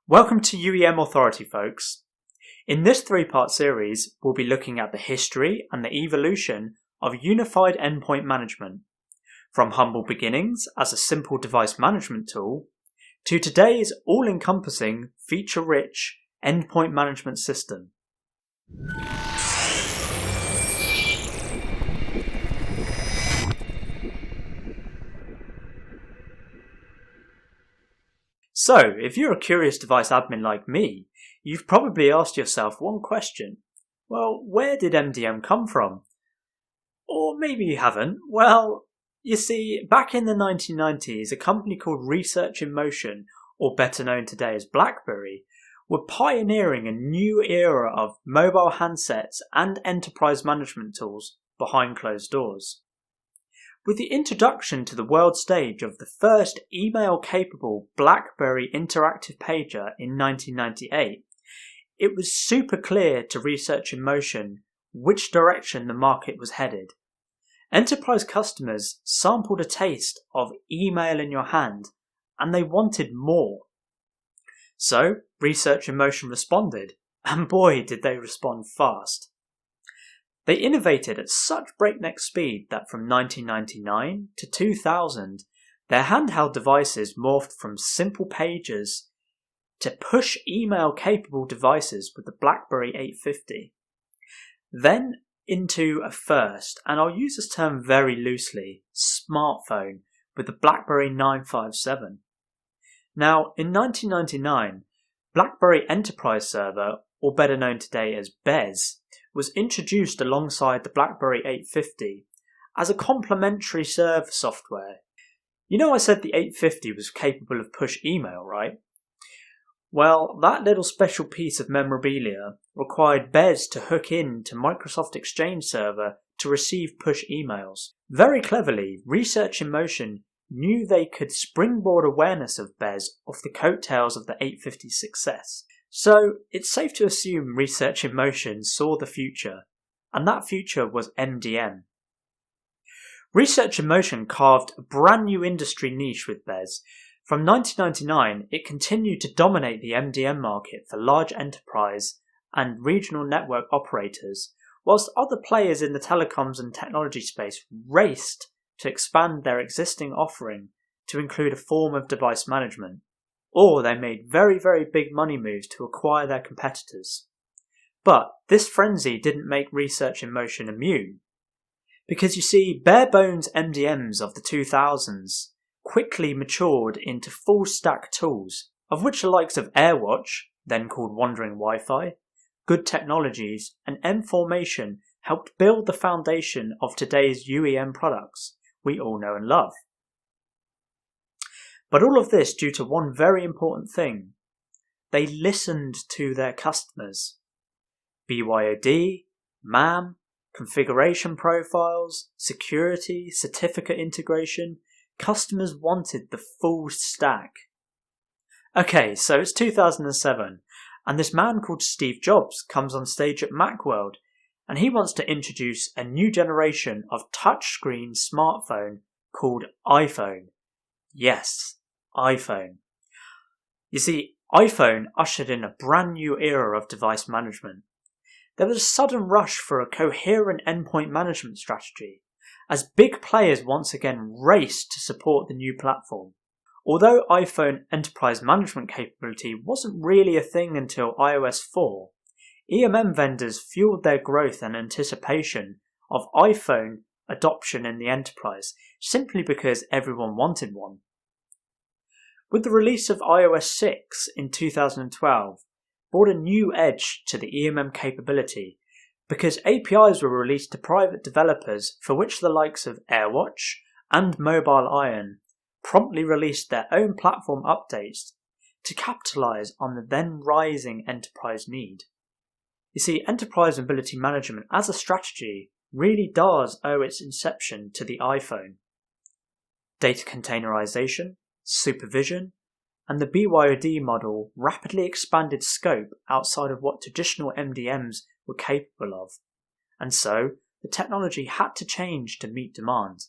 Welcome to UEM Authority, folks. In this three-part series, we'll be looking at the history and the evolution of Unified Endpoint Management, from humble beginnings as a simple device management tool to today's all-encompassing, feature-rich endpoint management system. So, if you're a curious device admin like me, you've probably asked yourself one question. Well, where did MDM come from? Or maybe you haven't. Well, you see, back in the 1990s, a company called Research in Motion, or better known today as BlackBerry, were pioneering a new era of mobile handsets and enterprise management tools behind closed doors. With the introduction to the world stage of the first email-capable BlackBerry interactive pager in 1998, it was super clear to Research in Motion which direction the market was headed. Enterprise customers sampled a taste of email in your hand, and they wanted more. So, Research in Motion responded, and boy did they respond fast. They innovated at such breakneck speed that from 1999 to 2000, their handheld devices morphed from simple pagers to push email-capable devices with the BlackBerry 850. Then into a first, and I'll use this term very loosely, smartphone with the BlackBerry 957. Now, in 1999, BlackBerry Enterprise Server, or better known today as BES, was introduced alongside the BlackBerry 850 as a complementary server software. You know, I said the 850 was capable of push email, right? Well, that little special piece of memorabilia required BES to hook in to Microsoft Exchange Server to receive push emails. Very cleverly, Research in Motion knew they could springboard awareness of BES off the coattails of the 850's success. So, it's safe to assume Research in Motion saw the future, and that future was MDM. Research in Motion carved a brand new industry niche with BES. From 1999, it continued to dominate the MDM market for large enterprise and regional network operators, whilst other players in the telecoms and technology space raced to expand their existing offering to include a form of device management. Or they made very, very big money moves to acquire their competitors. But this frenzy didn't make Research in Motion immune. Because you see, bare-bones MDMs of the 2000s quickly matured into full-stack tools, of which the likes of AirWatch, then called Wandering Wi-Fi, Good Technologies, and M-Formation helped build the foundation of today's UEM products we all know and love. But all of this due to one very important thing. They listened to their customers. BYOD, MAM, configuration profiles, security, certificate integration. Customers wanted the full stack. Okay, so it's 2007, and this man called Steve Jobs comes on stage at Macworld, and he wants to introduce a new generation of touchscreen smartphone called iPhone. Yes, iPhone. You see, iPhone ushered in a brand new era of device management. There was a sudden rush for a coherent endpoint management strategy, as big players once again raced to support the new platform. Although iPhone enterprise management capability wasn't really a thing until iOS 4, EMM vendors fueled their growth and anticipation of iPhone adoption in the enterprise, simply because everyone wanted one. With the release of iOS 6 in 2012, brought a new edge to the EMM capability because APIs were released to private developers for which the likes of AirWatch and Mobile Iron promptly released their own platform updates to capitalize on the then rising enterprise need. You see, enterprise mobility management as a strategy really does owe its inception to the iPhone. Data containerization, supervision, and the BYOD model rapidly expanded scope outside of what traditional MDMs were capable of, and so the technology had to change to meet demand.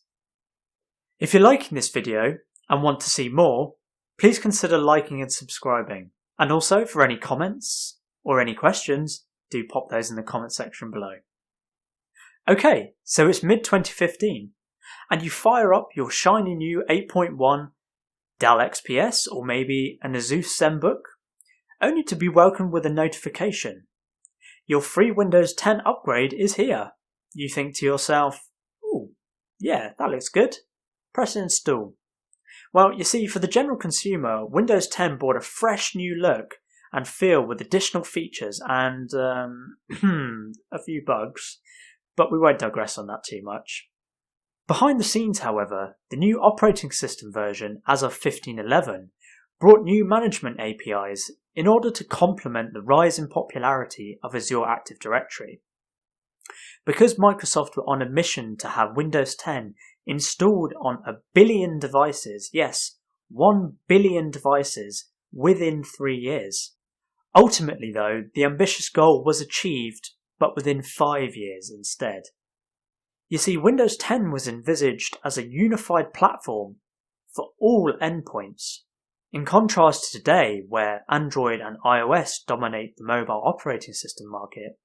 If you're liking this video and want to see more, please consider liking and subscribing, And also, for any comments or any questions, do pop those in the comment section below. Okay, so it's mid-2015, and you fire up your shiny new 8.1 Dell XPS or maybe an Asus ZenBook, only to be welcomed with a notification. Your free Windows 10 upgrade is here. You think to yourself, ooh, yeah, that looks good. Press install. Well, you see, for the general consumer, Windows 10 brought a fresh new look and feel with additional features and a few bugs, but we won't digress on that too much. Behind the scenes, however, the new operating system version, as of 15.11, brought new management APIs in order to complement the rise in popularity of Azure Active Directory. Because Microsoft were on a mission to have Windows 10 installed on 1 billion devices, yes, 1 billion devices, within 3 years. Ultimately, though, the ambitious goal was achieved, but within 5 years instead. You see, Windows 10 was envisaged as a unified platform for all endpoints. In contrast to today, where Android and iOS dominate the mobile operating system market,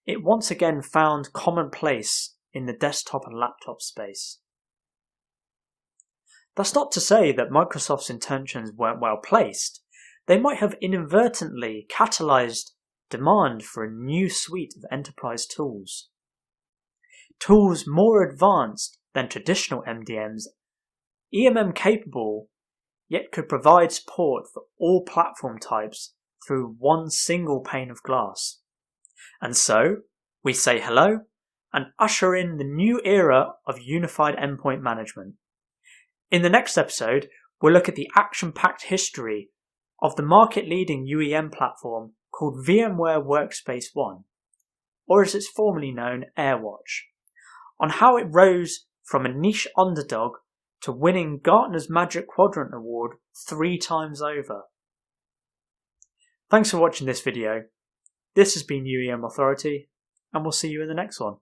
it once again found common place in the desktop and laptop space. That's not to say that Microsoft's intentions weren't well placed. They might have inadvertently catalyzed demand for a new suite of enterprise tools. Tools more advanced than traditional MDMs, EMM capable, yet could provide support for all platform types through one single pane of glass. And so, we say hello and usher in the new era of Unified Endpoint Management. In the next episode, we'll look at the action-packed history of the market-leading UEM platform called VMware Workspace ONE, or as it's formerly known, AirWatch, on how it rose from a niche underdog to winning Gartner's Magic Quadrant Award 3 times over. Thanks for watching this video. This has been UEM Authority, and we'll see you in the next one.